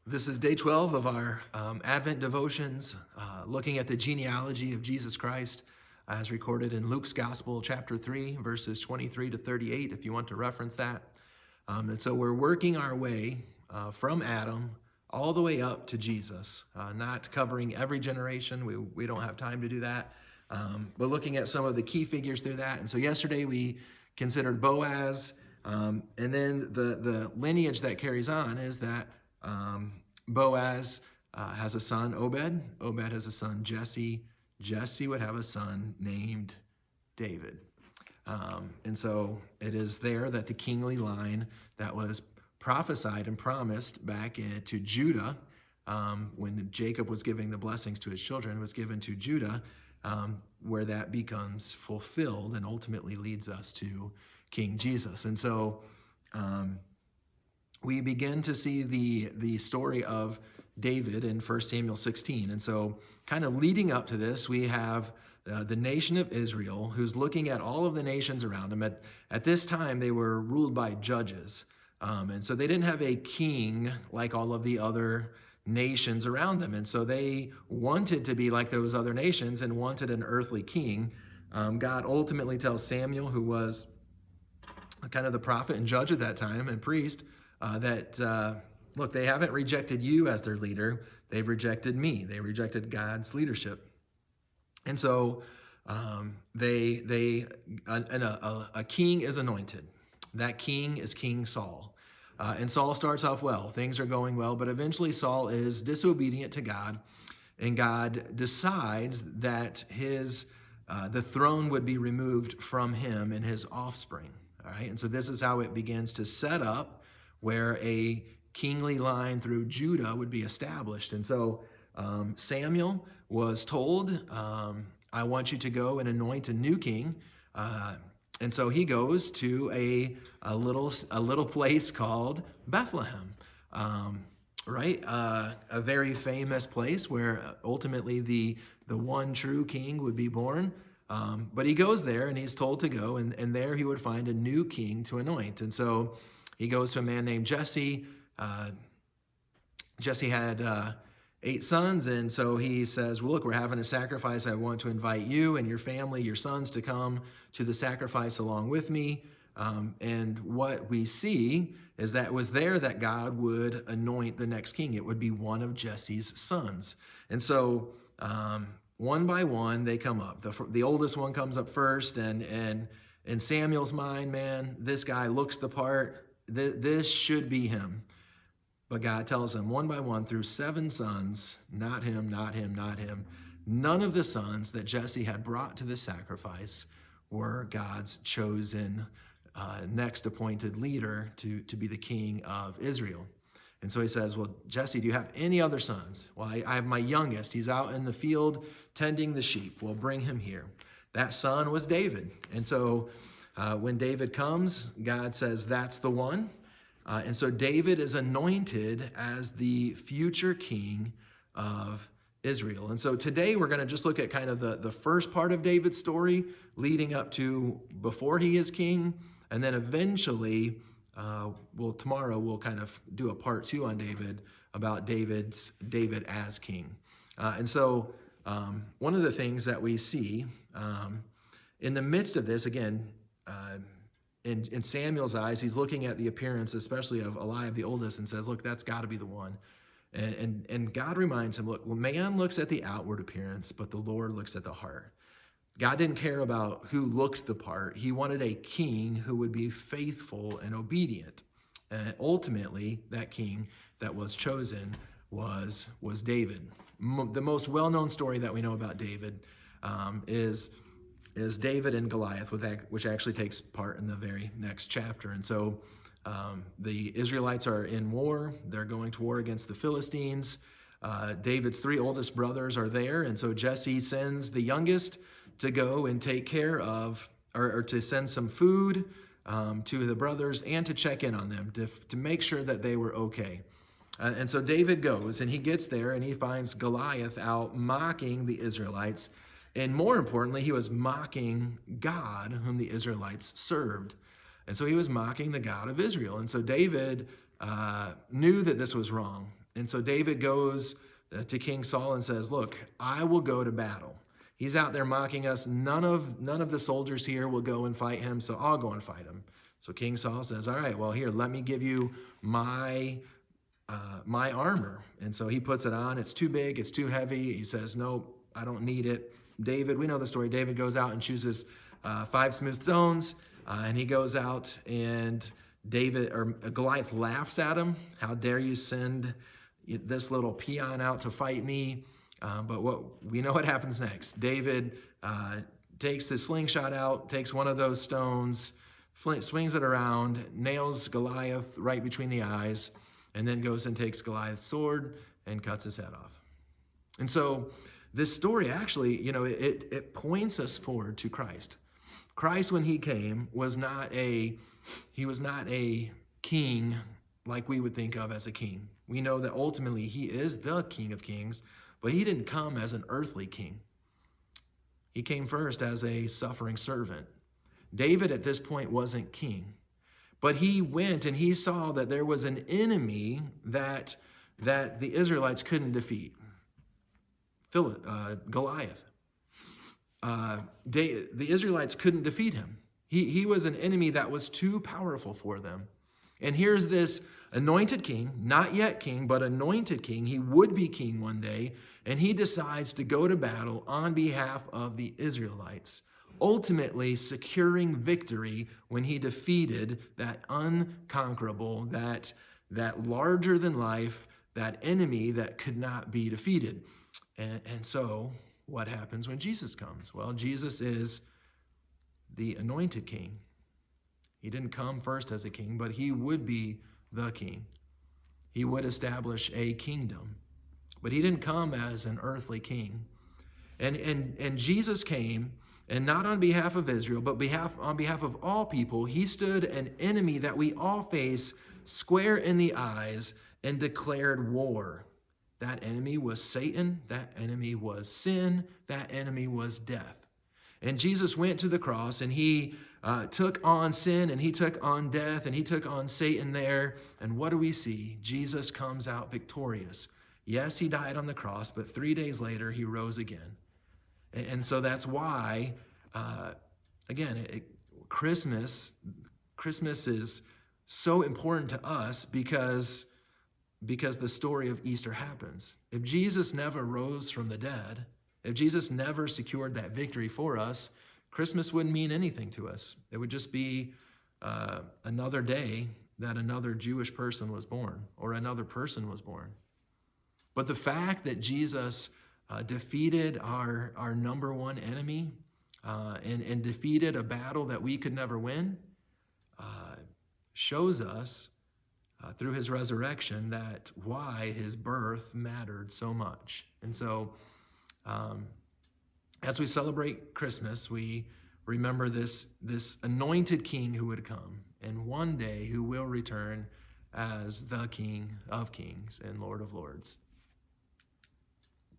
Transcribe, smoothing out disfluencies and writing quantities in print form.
This is day 12 of our Advent devotions, looking at the genealogy of Jesus Christ as recorded in Luke's Gospel, chapter 3, verses 23 to 38, if you want to reference that. And so we're working our way from Adam all the way up to Jesus, not covering every generation. We don't have time to do that, but looking at some of the key figures through that. And so yesterday we considered Boaz, and then the lineage that carries on is that Boaz has a son, Obed. Obed has a son, Jesse. Jesse would have a son named David. And so it is there that the kingly line that was prophesied and promised back to Judah, when Jacob was giving the blessings to his children, was given to Judah, where that becomes fulfilled and ultimately leads us to King Jesus. And so we begin to see the story of David in 1 Samuel 16. And so kind of leading up to this, we have the nation of Israel, who's looking at all of the nations around them. At this time, they were ruled by judges. And so they didn't have a king like all of the other nations around them. And so they wanted to be like those other nations and wanted an earthly king. God ultimately tells Samuel, who was kind of the prophet and judge at that time and priest, look, they haven't rejected you as their leader. They've rejected me. They rejected God's leadership. And so a king is anointed. That king is King Saul. And Saul starts off well. Things are going well, but eventually Saul is disobedient to God, and God decides that the throne would be removed from him and his offspring. All right, and so this is how it begins to set up, where a kingly line through Judah would be established. And so Samuel was told, I want you to go and anoint a new king. And so he goes to a little place called Bethlehem, right? A very famous place where ultimately the one true king would be born. But he goes there and he's told to go, and there he would find a new king to anoint. And so he goes to a man named Jesse. Jesse had 8 sons, and so he says, well, look, we're having a sacrifice. I want to invite you and your family, your sons, to come to the sacrifice along with me. And what we see is that it was there that God would anoint the next king. It would be one of Jesse's sons. And so one by one, they come up. The oldest one comes up first, and in Samuel's mind, man, this guy looks the part. This should be him. But God tells him one by one through 7 sons, not him, not him, not him. None of the sons that Jesse had brought to the sacrifice were God's chosen next appointed leader to be the king of Israel. And so he says, well, Jesse, do you have any other sons? Well, I have my youngest. He's out in the field tending the sheep. Well, bring him here. That son was David. And so when David comes, God says, that's the one. And so David is anointed as the future king of Israel. And so today we're going to just look at kind of the first part of David's story leading up to before he is king. And then eventually, tomorrow we'll kind of do a part 2 on David about David as king. And so one of the things that we see in the midst of this, again, in Samuel's eyes, he's looking at the appearance, especially of Eliab, the oldest, and says, look, that's got to be the one. And God reminds him, look, man looks at the outward appearance, but the Lord looks at the heart. God didn't care about who looked the part. He wanted a king who would be faithful and obedient. And ultimately, that king that was chosen was David. The most well-known story that we know about David is David and Goliath, which actually takes part in the very next chapter. And so the Israelites are in war. They're going to war against the Philistines. David's 3 oldest brothers are there. And so Jesse sends the youngest to go and take care of, or to send some food to the brothers and to check in on them, to make sure that they were okay. And so David goes, and he gets there, and he finds Goliath out mocking the Israelites. And more importantly, he was mocking God, whom the Israelites served. And so he was mocking the God of Israel. And so David knew that this was wrong. And so David goes to King Saul and says, look, I will go to battle. He's out there mocking us. None of the soldiers here will go and fight him, so I'll go and fight him. So King Saul says, all right, well, here, let me give you my armor. And so he puts it on. It's too big. It's too heavy. He says, no, I don't need it. David, we know the story. David goes out and chooses 5 smooth stones, and he goes out, and Goliath laughs at him. How dare you send this little peon out to fight me? But we know what happens next. David takes the slingshot out, takes one of those stones, swings it around, nails Goliath right between the eyes, and then goes and takes Goliath's sword and cuts his head off. And so this story actually, it points us forward to Christ. Christ, when he came, was not a king like we would think of as a king. We know that ultimately he is the King of Kings, but he didn't come as an earthly king. He came first as a suffering servant. David at this point wasn't king, but he went and he saw that there was an enemy that the Israelites couldn't defeat. Goliath. The Israelites couldn't defeat him. He was an enemy that was too powerful for them. And here's this anointed king, not yet king, but anointed king. He would be king one day, and he decides to go to battle on behalf of the Israelites, ultimately securing victory when he defeated that unconquerable, that larger than life, that enemy that could not be defeated. And so what happens when Jesus comes? Well, Jesus is the anointed king. He didn't come first as a king, but he would be the king. He would establish a kingdom, but he didn't come as an earthly king. And Jesus came, and not on behalf of Israel, but on behalf of all people. He stood an enemy that we all face square in the eyes and declared war. That enemy was Satan. That enemy was sin. That enemy was death. And Jesus went to the cross, and he took on sin, and he took on death, and he took on Satan there. And what do we see? Jesus comes out victorious. Yes, he died on the cross, but 3 days later, he rose again. And so that's why, Christmas is so important to us because the story of Easter happens. If Jesus never rose from the dead, if Jesus never secured that victory for us, Christmas wouldn't mean anything to us. It would just be another day that another Jewish person was born or another person was born. But the fact that Jesus defeated our number one enemy and defeated a battle that we could never win shows us through his resurrection that why his birth mattered so much. And so as we celebrate Christmas, we remember this anointed king who would come and one day who will return as the King of Kings and Lord of Lords.